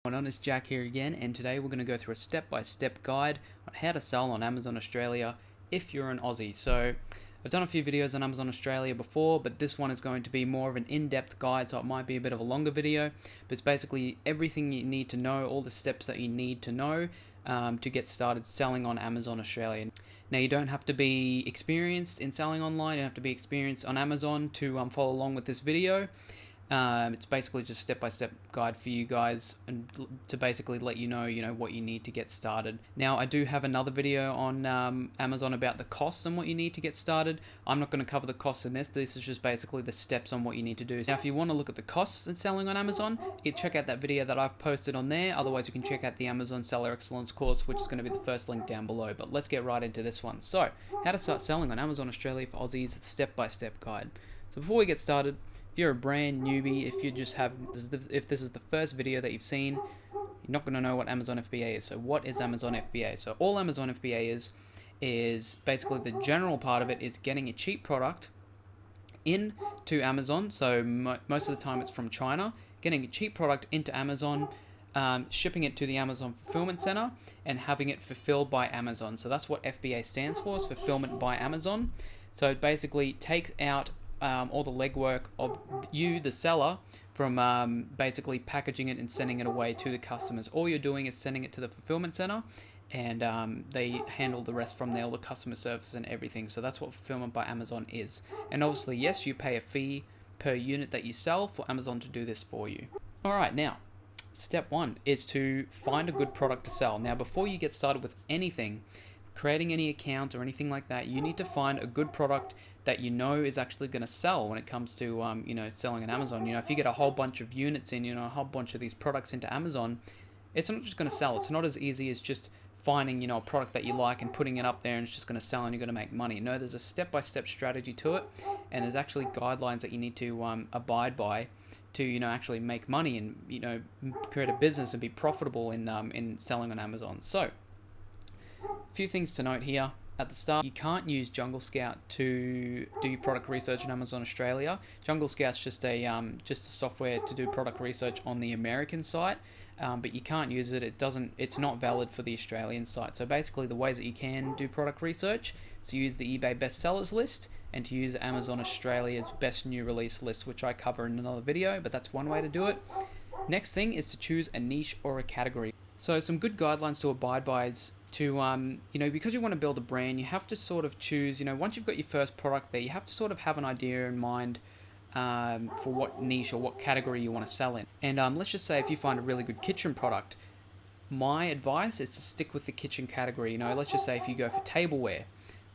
What's on, it's Jack here again, and today we're going to go through a step-by-step guide on how to sell on Amazon Australia if you're an Aussie. So I've done a few videos on Amazon Australia before, but this one is going to be more of an in-depth guide, so it might be a bit of a longer video, but it's basically everything you need to know, all the steps that you need to know to get started selling on Amazon Australia. Now, you don't have to be experienced in selling online, you don't have to be experienced on Amazon to follow along with this video. It's basically just step-by-step guide for you guys and to basically let you know what you need to get started. Now, I do have another video on Amazon about the costs and what you need to get started. I'm not going to cover the costs in this. This is just basically the steps on what you need to do. Now, if you want to look at the costs in selling on Amazon, check out that video that I've posted on there. Otherwise, you can check out the Amazon Seller Excellence course, which is going to be the first link down below. But let's get right into this one. So, how to start selling on Amazon Australia for Aussies, it's a step-by-step guide. So before we get started, if you're a brand newbie, if this is the first video that you've seen, you're not going to know what Amazon FBA is. So what is Amazon FBA? So all Amazon FBA is basically the general part of it is getting a cheap product into Amazon. So most of the time it's from China, getting a cheap product into Amazon, shipping it to the Amazon Fulfillment Center and having it fulfilled by Amazon. So that's what FBA stands for, is Fulfillment by Amazon. So it basically takes out all the legwork of you, the seller, from basically packaging it and sending it away to the customers. All you're doing is sending it to the fulfillment center, and they handle the rest from there, all the customer services and everything. So that's what Fulfillment by Amazon is. And obviously, yes, you pay a fee per unit that you sell for Amazon to do this for you. All right, now, step one is to find a good product to sell. Now, before you get started with anything, creating any account or anything like that, you need to find a good product that you know is actually going to sell when it comes to selling on Amazon. If you get a whole bunch of units in, a whole bunch of these products into Amazon, it's not just going to sell. It's not as easy as just finding a product that you like and putting it up there and it's just going to sell and you're going to make money. No, there's a step-by-step strategy to it, and there's actually guidelines that you need to abide by to actually make money and create a business and be profitable in selling on Amazon. So a few things to note here. At the start, you can't use Jungle Scout to do your product research on Amazon Australia. Jungle Scout's just a software to do product research on the American site, but you can't use it. It's not valid for the Australian site. So basically, the ways that you can do product research is to use the eBay bestsellers list and to use Amazon Australia's best new release list, which I cover in another video. But that's one way to do it. Next thing is to choose a niche or a category. So some good guidelines to abide by is to, because you want to build a brand, you have to sort of choose, once you've got your first product there, you have to sort of have an idea in mind for what niche or what category you want to sell in. And let's just say if you find a really good kitchen product, my advice is to stick with the kitchen category. Let's just say if you go for tableware,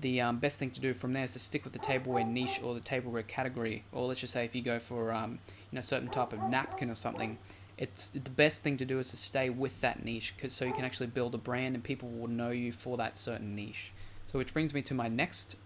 the best thing to do from there is to stick with the tableware niche or the tableware category. Or let's just say if you go for, a certain type of napkin or something, it's the best thing to do is to stay with that niche, so you can actually build a brand and people will know you for that certain niche. So which brings me to my next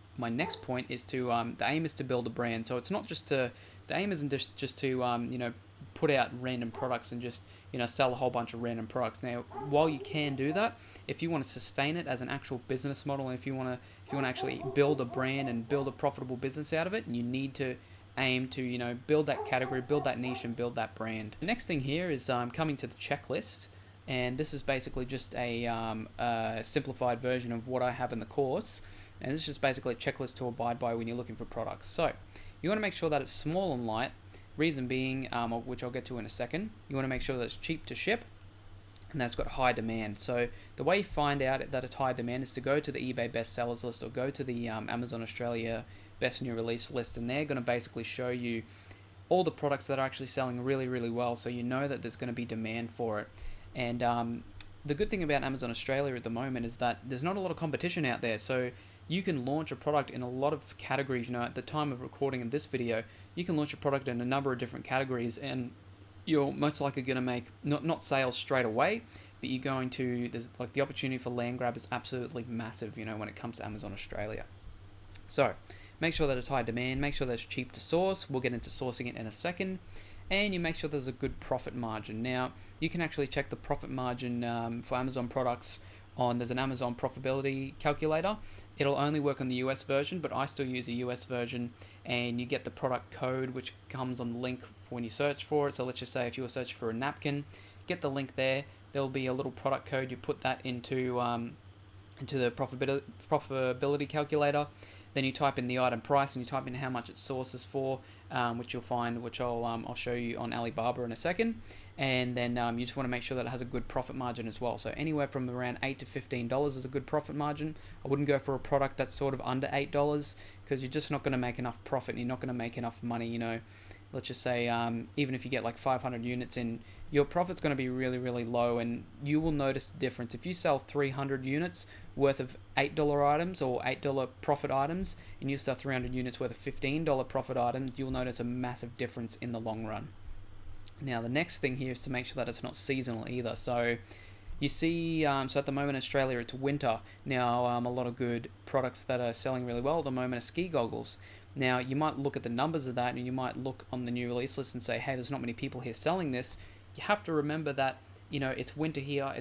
point is to the aim is to build a brand. So it's not just the aim isn't just to put out random products and just sell a whole bunch of random products. Now, while you can do that, if you want to sustain it as an actual business model, and if you want to actually build a brand and build a profitable business out of it, you need to aim to build that category, build that niche, and build that brand. The next thing here is coming to the checklist, and this is basically just a simplified version of what I have in the course, and this is just basically a checklist to abide by when you're looking for products. So you want to make sure that it's small and light, reason being, which I'll get to in a second. You want to make sure that it's cheap to ship and that it's got high demand. So the way you find out that it's high demand is to go to the eBay bestsellers list or go to the Amazon Australia best new release list, and they're going to basically show you all the products that are actually selling really, really well, so you know that there's going to be demand for it. And the good thing about Amazon Australia at the moment is that there's not a lot of competition out there, so you can launch a product in a lot of categories. At the time of recording in this video, you can launch a product in a number of different categories, and you're most likely going to make not sales straight away, but you're going to, there's like the opportunity for land grab is absolutely massive, when it comes to Amazon Australia. So make sure that it's high demand, make sure that it's cheap to source. We'll get into sourcing it in a second. And you make sure there's a good profit margin. Now, you can actually check the profit margin for Amazon products there's an Amazon profitability calculator. It'll only work on the US version, but I still use a US version, and you get the product code, which comes on the link for when you search for it. So let's just say if you were searching for a napkin, get the link there. There'll be a little product code. You put that into the profitability calculator. Then you type in the item price and you type in how much it sources for, which you'll find, which I'll show you on Alibaba in a second. And then you just want to make sure that it has a good profit margin as well. So anywhere from around $8 to $15 is a good profit margin. I wouldn't go for a product that's sort of under $8 because you're just not going to make enough profit and you're not going to make enough money. You know, let's just say even if you get like 500 units in, your profit's going to be really, really low, and you will notice the difference. If you sell 300 units worth of $8 items or $8 profit items, and you sell 300 units worth of $15 profit items, you'll notice a massive difference in the long run. Now, the next thing here is to make sure that it's not seasonal either. So you see, so at the moment in Australia, it's winter. Now, a lot of good products that are selling really well at the moment are ski goggles. Now, you might look at the numbers of that, and you might look on the new release list and say, hey, there's not many people here selling this. You have to remember that, you know, it's winter here.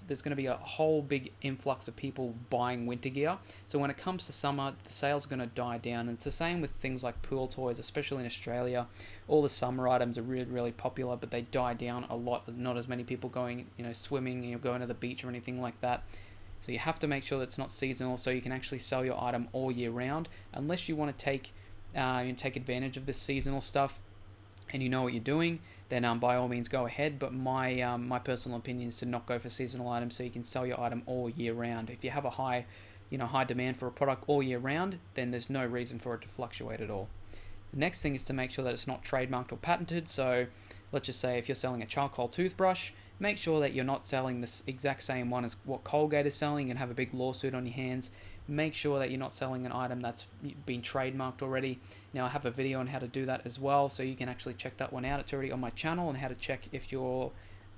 There's going to be a whole big influx of people buying winter gear. So when it comes to summer, the sales are going to die down. And it's the same with things like pool toys, especially in Australia. All the summer items are really, really popular, but they die down a lot. Not as many people going, you know, swimming or going to the beach or anything like that. So you have to make sure that it's not seasonal, so you can actually sell your item all year round, unless you want to take advantage of this seasonal stuff and you know what you're doing. Then by all means go ahead, but my personal opinion is to not go for seasonal items, so you can sell your item all year round. If you have a high demand for a product all year round, then there's no reason for it to fluctuate at all. The next thing is to make sure that it's not trademarked or patented. So let's just say if you're selling a charcoal toothbrush, make sure that you're not selling this exact same one as what Colgate is selling and have a big lawsuit on your hands. Make sure that you're not selling an item that's been trademarked already. Now, I have a video on how to do that as well, so you can actually check that one out. It's already on my channel on how to check if your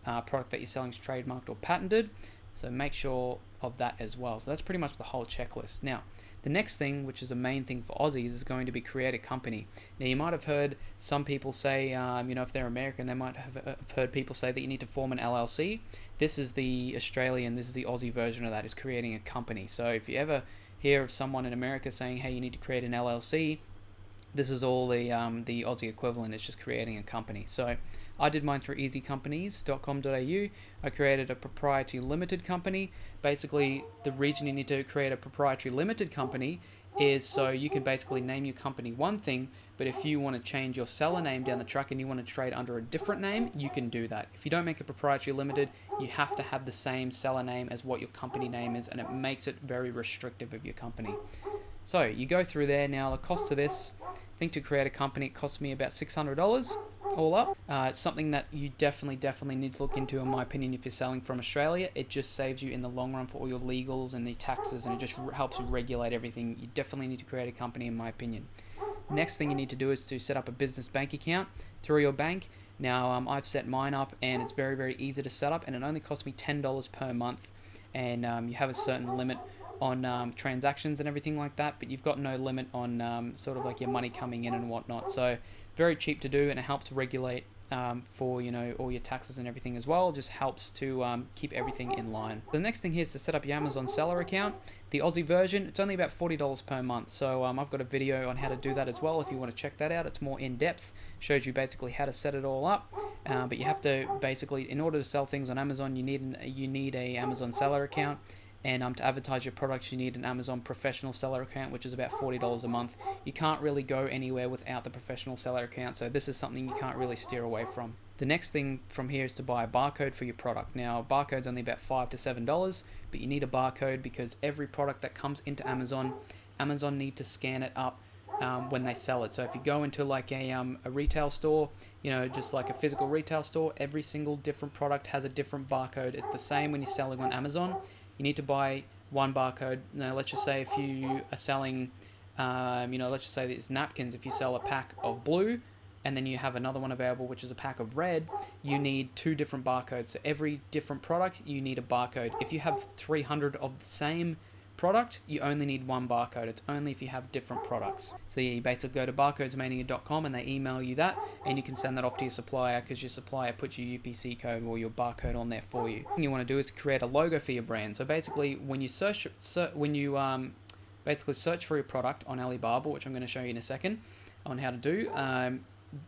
product that you're selling is trademarked or patented. So make sure of that as well. So that's pretty much the whole checklist. Now, the next thing, which is a main thing for Aussies, is going to be create a company. Now, you might have heard some people say, if they're American, they might have heard people say that you need to form an LLC. This is the Australian, this is the Aussie version of that, is creating a company. So if you ever hear of someone in America saying, hey, you need to create an LLC, this is all the Aussie equivalent. It's just creating a company. So I did mine through easycompanies.com.au. I created a proprietary limited company. Basically, the reason you need to create a proprietary limited company is so you can basically name your company one thing, but if you want to change your seller name down the track and you want to trade under a different name, you can do that. If you don't make a proprietary limited, you have to have the same seller name as what your company name is, and it makes it very restrictive of your company. So you go through there. Now, the cost of this, I think to create a company, it cost me about $600 all up. It's something that you definitely need to look into, in my opinion, if you're selling from Australia. It just saves you in the long run for all your legals and the taxes, and it just helps you regulate everything. You definitely need to create a company, in my opinion. Next thing you need to do is to set up a business bank account through your bank. Now, I've set mine up, and it's very, very easy to set up, and it only costs me $10 per month, and you have a certain limit on transactions and everything like that, but you've got no limit on sort of like your money coming in and whatnot. So very cheap to do, and it helps regulate for all your taxes and everything as well. It just helps to keep everything in line. The next thing here is to set up your Amazon seller account. The Aussie version, it's only about $40 per month. So I've got a video on how to do that as well. If you want to check that out, it's more in depth. Shows you basically how to set it all up. But you have to basically, in order to sell things on Amazon, you need a Amazon seller account. And to advertise your products, you need an Amazon professional seller account, which is about $40 a month. You can't really go anywhere without the professional seller account, so this is something you can't really steer away from. The next thing from here is to buy a barcode for your product. Now, a barcode's only about $5 to $7, but you need a barcode because every product that comes into Amazon need to scan it up when they sell it. So if you go into like a retail store, just like a physical retail store, every single different product has a different barcode. It's the same when you're selling on Amazon. You need to buy one barcode. Now, let's just say if you are selling, let's just say there's napkins. If you sell a pack of blue and then you have another one available, which is a pack of red, you need two different barcodes. So every different product, you need a barcode. If you have 300 of the same product, you only need one barcode. It's only if you have different products. So yeah, you basically go to barcodesmania.com and they email you that, and you can send that off to your supplier because your supplier puts your UPC code or your barcode on there for you. What you want to do is create a logo for your brand. So basically, when you search for your product on Alibaba, which I'm going to show you in a second on how to do,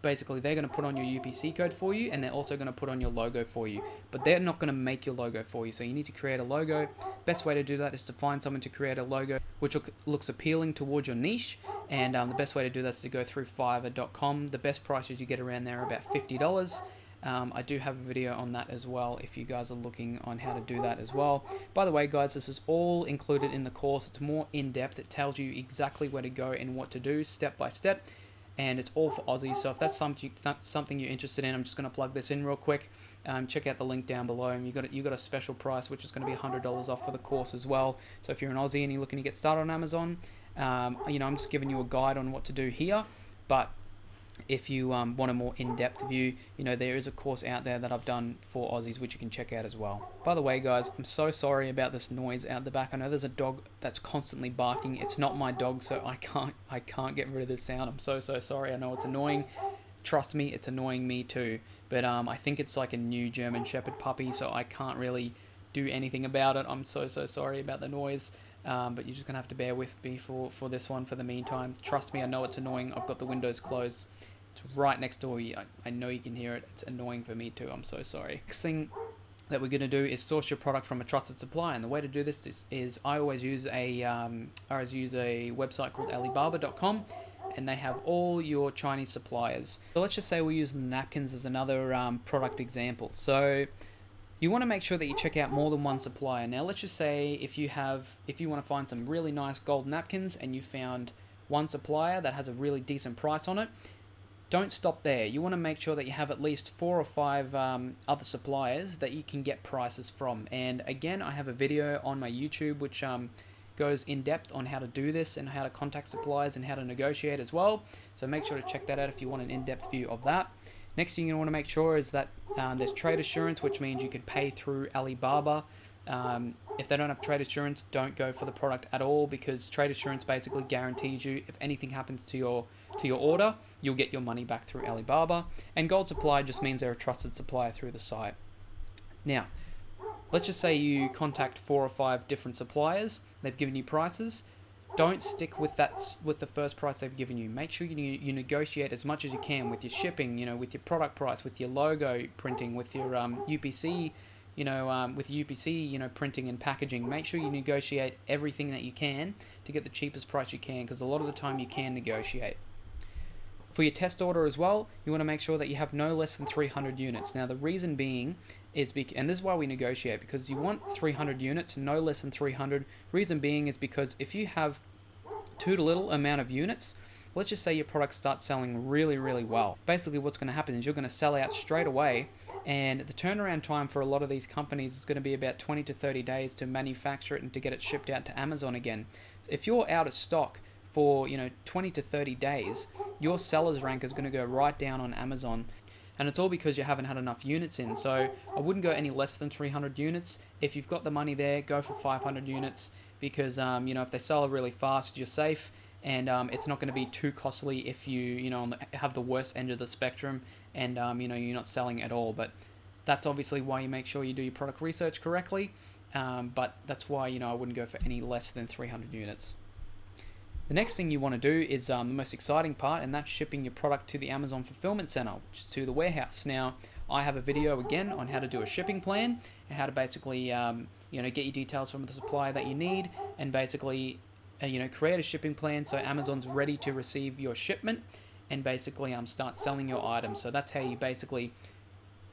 basically they're going to put on your UPC code for you, and they're also going to put on your logo for you, but they're not going to make your logo for you. So you need to create a logo. Best way to do that is to find someone to create a logo which looks appealing towards your niche, and the best way to do that is to go through Fiverr.com. The best prices you get around there are about $50. I do have a video on that as well if you guys are looking on how to do that as well. By the way, guys, this is all included in the course. It's more in-depth. It tells you exactly where to go and what to do step by step, and it's all for Aussies. So if that's something you're interested in, I'm just going to plug this in real quick. Check out the link down below, and you got a special price which is going to be $100 off for the course as well. So if you're an Aussie and you're looking to get started on Amazon, I'm just giving you a guide on what to do here, but if you want a more in-depth view, there is a course out there that I've done for Aussies which you can check out as well. By the way, guys, I'm so sorry about this noise out the back. I know there's a dog that's constantly barking. It's not my dog, so I can't get rid of this sound. I'm so sorry. I know it's annoying. Trust me, it's annoying me too. But I think it's like a new German Shepherd puppy, so I can't really do anything about it. I'm so sorry about the noise. But you're just going to have to bear with me for this one for the meantime. Trust me, I know it's annoying. I've got the windows closed. It's right next door. I know you can hear it. It's annoying for me too. I'm so sorry. Next thing that we're going to do is source your product from a trusted supplier. And the way to do this is I always use a website called Alibaba.com, and they have all your Chinese suppliers. So let's just say we're using napkins as another product example. So you want to make sure that you check out more than one supplier. Now let's just say if you want to find some really nice gold napkins and you found one supplier that has a really decent price on it, don't stop there. You want to make sure that you have at least 4 or 5 other suppliers that you can get prices from. And again, I have a video on my YouTube which goes in depth on how to do this and how to contact suppliers and how to negotiate as well. So make sure to check that out if you want an in-depth view of that. Next thing you want to make sure is that there's trade assurance, which means you can pay through Alibaba. If they don't have trade assurance, don't go for the product at all, because trade assurance basically guarantees you if anything happens to your order, you'll get your money back through Alibaba. And gold supply just means they're a trusted supplier through the site. Now, let's just say you contact 4 or 5 different suppliers. They've given you prices. Don't stick with the first price they've given you. Make sure you negotiate as much as you can with your shipping, with your product price, with your logo printing, with your UPC, printing and packaging. Make sure you negotiate everything that you can to get the cheapest price you can, because a lot of the time you can negotiate. For your test order as well, you want to make sure that you have no less than 300 units. Now the reason being is, and this is why we negotiate, because you want 300 units, no less than 300. Reason being is because if you have too little amount of units, let's just say your product starts selling really well. Basically what's going to happen is you're going to sell out straight away, and the turnaround time for a lot of these companies is going to be about 20 to 30 days to manufacture it and to get it shipped out to Amazon again. If you're out of stock for 20 to 30 days, your seller's rank is going to go right down on Amazon, and it's all because you haven't had enough units in. So I wouldn't go any less than 300 units. If you've got the money there, go for 500 units, because if they sell really fast, you're safe, and it's not going to be too costly if you have the worst end of the spectrum and you're not selling at all. But that's obviously why you make sure you do your product research correctly, but that's why I wouldn't go for any less than 300 units. The next thing you want to do is the most exciting part, and that's shipping your product to the Amazon fulfillment center, which is to the warehouse. Now, I have a video again on how to do a shipping plan and how to basically get your details from the supplier that you need, and basically create a shipping plan so Amazon's ready to receive your shipment and basically start selling your items. So that's how you basically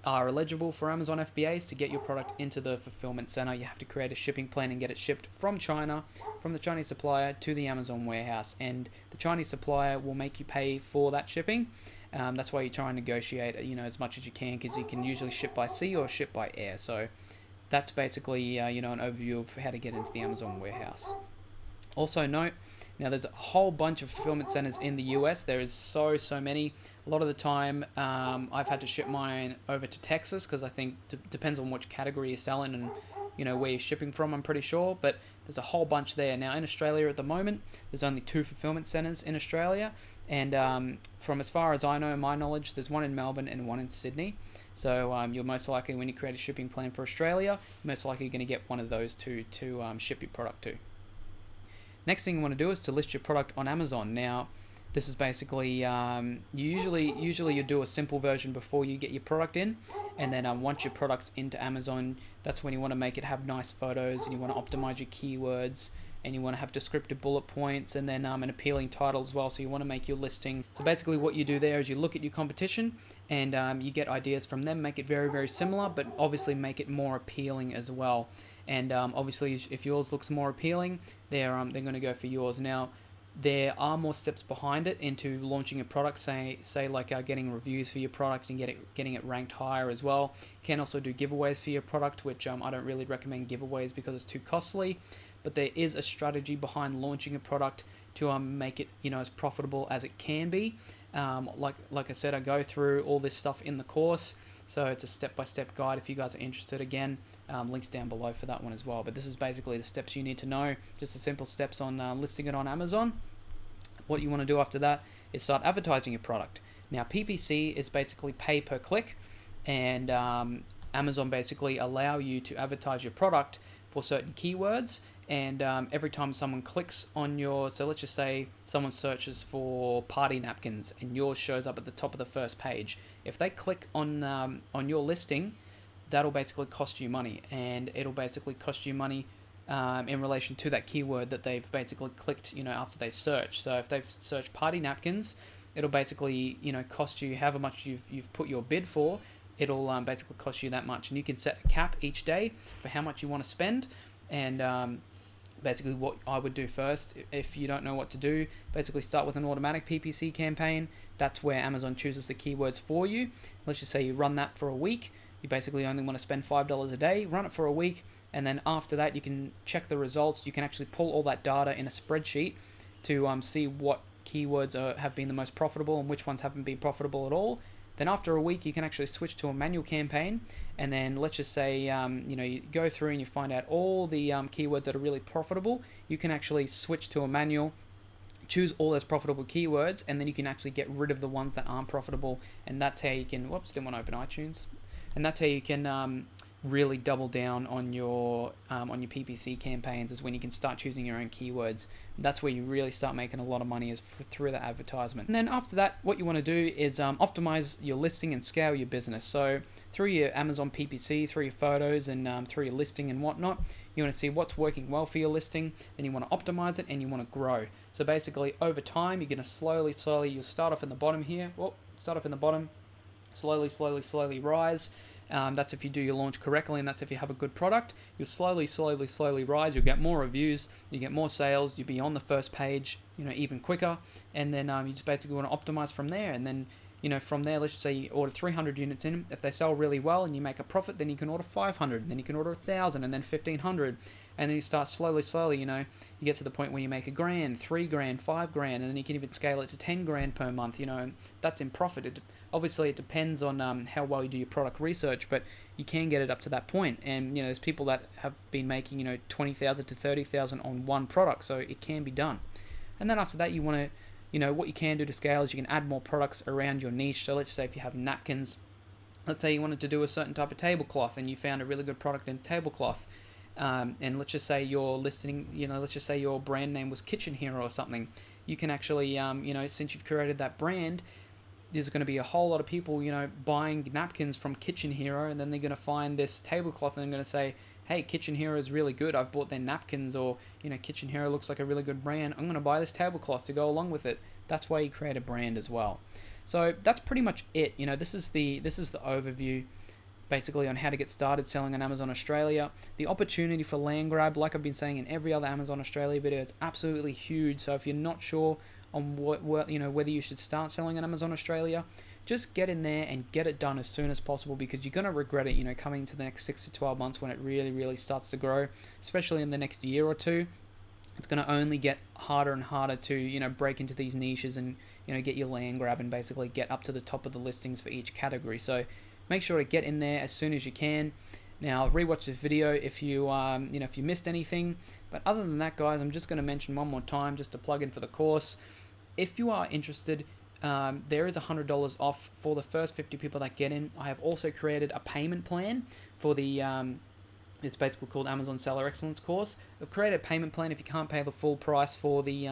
are eligible for Amazon FBAs to get your product into the fulfillment center. You have to create a shipping plan and get it shipped from China, from the Chinese supplier to the Amazon warehouse, and the Chinese supplier will make you pay for that shipping. That's why you try and negotiate as much as you can, because you can usually ship by sea or ship by air. So that's basically an overview of how to get into the Amazon warehouse. Also note, now there's a whole bunch of fulfillment centers in the US. There is so many. A lot of the time I've had to ship mine over to Texas, because I think depends on which category you're selling and where you're shipping from, I'm pretty sure. But there's a whole bunch there. Now in Australia at the moment, there's only 2 fulfillment centers in Australia, and from as far as I know, my knowledge, there's one in Melbourne and one in Sydney. So you're most likely, when you create a shipping plan for Australia, you're most likely going to get one of those two to ship your product to. Next thing you want to do is to list your product on Amazon. Now, This is basically usually you do a simple version before you get your product in, and then once your product's into Amazon, that's when you want to make it have nice photos, and you want to optimize your keywords, and you want to have descriptive bullet points, and then an appealing title as well. So you want to make your listing. So basically what you do there is you look at your competition, and you get ideas from them, make it very, very similar, but obviously make it more appealing as well. And obviously if yours looks more appealing, they're going to go for yours. Now, there are more steps behind it into launching a product, say like getting reviews for your product and getting it ranked higher as well. You can also do giveaways for your product, which I don't really recommend giveaways because it's too costly. But there is a strategy behind launching a product to make it as profitable as it can be. Like I said, I go through all this stuff in the course, so it's a step-by-step guide if you guys are interested. Again, links down below for that one as well. But this is basically the steps you need to know, just the simple steps on listing it on Amazon. What you want to do after that is start advertising your product. Now, PPC is basically pay per click, and Amazon basically allow you to advertise your product for certain keywords. And every time someone clicks on so let's just say someone searches for party napkins and yours shows up at the top of the first page. If they click on your listing, that'll basically cost you money, and it'll basically cost you money in relation to that keyword that they've basically clicked, after they search. So if they've searched party napkins, it'll basically, cost you however much you've put your bid for. It'll basically cost you that much, and you can set a cap each day for how much you want to spend. And basically what I would do first, if you don't know what to do, basically start with an automatic PPC campaign. That's where Amazon chooses the keywords for you. Let's just say you run that for a week. You basically only want to spend $5 a day, run it for a week, and then after that you can check the results. You can actually pull all that data in a spreadsheet to see what keywords have been the most profitable and which ones haven't been profitable at all. Then after a week, you can actually switch to a manual campaign, and then let's just say you go through and you find out all the keywords that are really profitable. You can actually switch to a manual, choose all those profitable keywords, and then you can actually get rid of the ones that aren't profitable. And that's how you can. Whoops, didn't want to open iTunes. And that's how you can really double down on your PPC campaigns, is when you can start choosing your own keywords. That's where you really start making a lot of money, is through the advertisement. And then after that, what you want to do is optimize your listing and scale your business. So through your Amazon PPC, through your photos, and through your listing and whatnot, you want to see what's working well for your listing. Then you want to optimize it, and you want to grow. So basically, over time, you're going to slowly, you'll start off in the bottom here. Start off in the bottom, slowly rise. That's if you do your launch correctly, and that's if you have a good product. You'll slowly rise. You'll get more reviews, you get more sales, you'll be on the first page, even quicker. And then you just basically want to optimize from there. And then, from there, let's just say you order 300 units in. If they sell really well and you make a profit, then you can order 500, and then you can order 1,000, and then 1,500. And then you start slowly, you get to the point where you make $1,000, $3,000, $5,000, and then you can even scale it to $10,000 per month, and that's in profit. Obviously, it depends on how well you do your product research, but you can get it up to that point. And, there's people that have been making, $20,000 to $30,000 on one product, so it can be done. And then after that, you want to, what you can do to scale is you can add more products around your niche. So let's say if you have napkins, let's say you wanted to do a certain type of tablecloth, and you found a really good product in tablecloth. And let's just say you're listing, let's just say your brand name was Kitchen Hero or something. You can actually, since you've created that brand, there's going to be a whole lot of people, buying napkins from Kitchen Hero, and then they're going to find this tablecloth and they're going to say, hey, Kitchen Hero is really good. I've bought their napkins, or, Kitchen Hero looks like a really good brand. I'm going to buy this tablecloth to go along with it. That's why you create a brand as well. So that's pretty much it. This is the overview, basically, on how to get started selling on Amazon Australia. The opportunity for land grab, like I've been saying in every other Amazon Australia video, is absolutely huge. So if you're not sure on whether you should start selling on Amazon Australia, just get in there and get it done as soon as possible, because you're going to regret it, coming to the next 6 to 12 months when it really starts to grow, especially in the next year or two. It's going to only get harder and harder to, break into these niches and, get your land grab and basically get up to the top of the listings for each category. So make sure to get in there as soon as you can. Now, rewatch this video if you, if you missed anything. But other than that, guys, I'm just going to mention one more time, just to plug in for the course. If you are interested, there is $100 off for the first 50 people that get in. I have also created a payment plan for the, it's basically called Amazon Seller Excellence course. I've created a payment plan if you can't pay the full price for the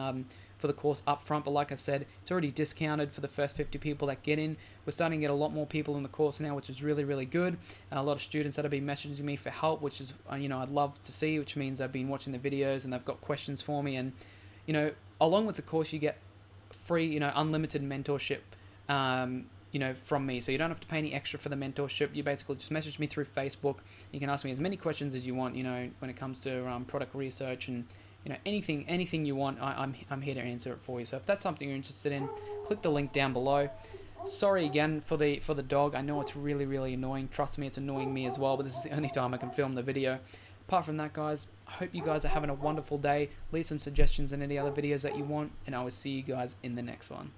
for the course up front, but like I said, it's already discounted for the first 50 people that get in. We're starting to get a lot more people in the course now, which is really, really good. A lot of students that have been messaging me for help, which is, I'd love to see, which means they've been watching the videos and they've got questions for me. And, along with the course, you get free, unlimited mentorship, from me. So you don't have to pay any extra for the mentorship. You basically just message me through Facebook. You can ask me as many questions as you want, when it comes to product research and, anything you want. I'm here to answer it for you. So if that's something you're interested in, click the link down below. Sorry again for the dog. I know it's really, really annoying. Trust me, it's annoying me as well, but this is the only time I can film the video. Apart from that, guys, I hope you guys are having a wonderful day. Leave some suggestions in any other videos that you want, and I will see you guys in the next one.